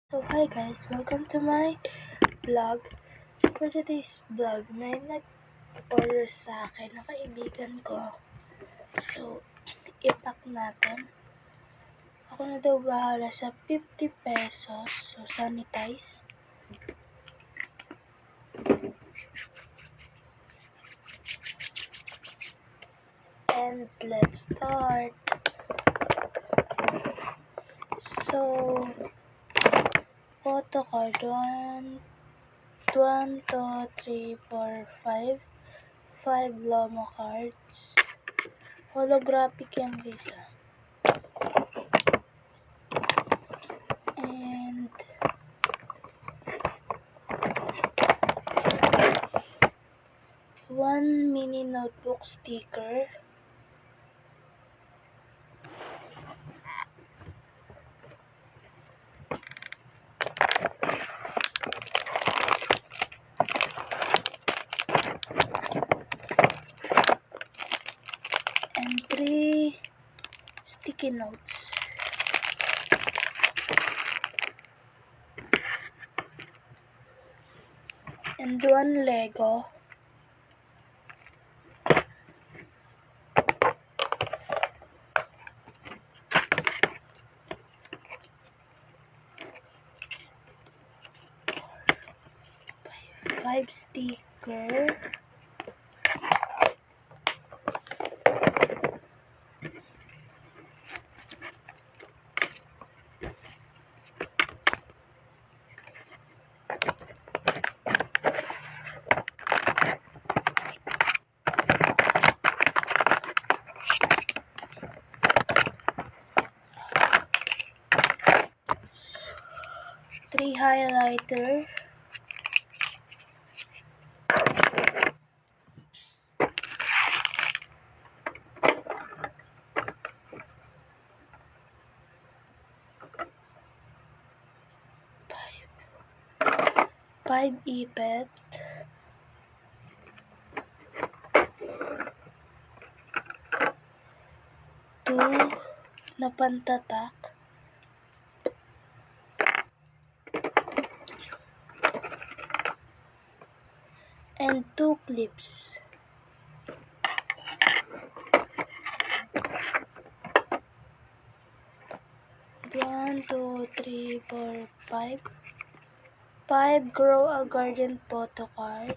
So hi guys, welcome to my vlog. So for today's vlog, may nag-order sa akin na kaibigan ko. So, ipack natin. Ako na daw bahala sa 50 pesos. So, sanitize. And let's start. So, photo card 1, 2, 3, 4, 5. 5 Lomo cards. Holographic yan guys. And one mini notebook sticker. And 3 sticky notes. And 1 Lego. Five sticker. Three highlighter. Five ipet. 2 na pantatak. And 2 clips. One, two, three, four, 5. 5 Grow a Garden photo card.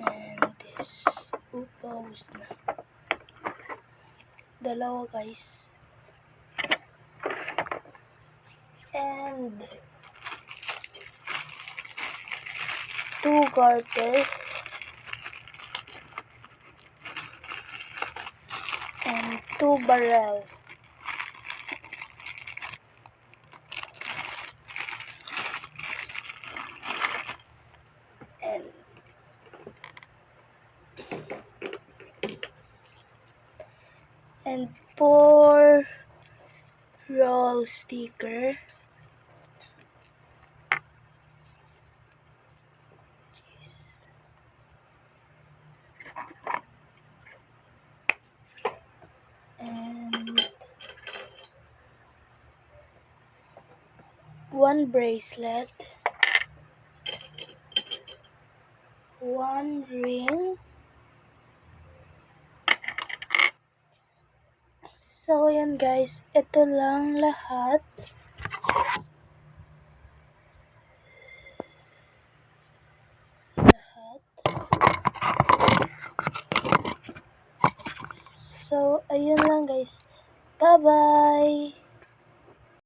And this. Paus na. Dalawa guys. And 2 garter. And 2 barrel. And 4 roll sticker. And 1 bracelet. 1 ring. So, yan guys. Ito lang lahat. So, ayun lang guys. Bye-bye!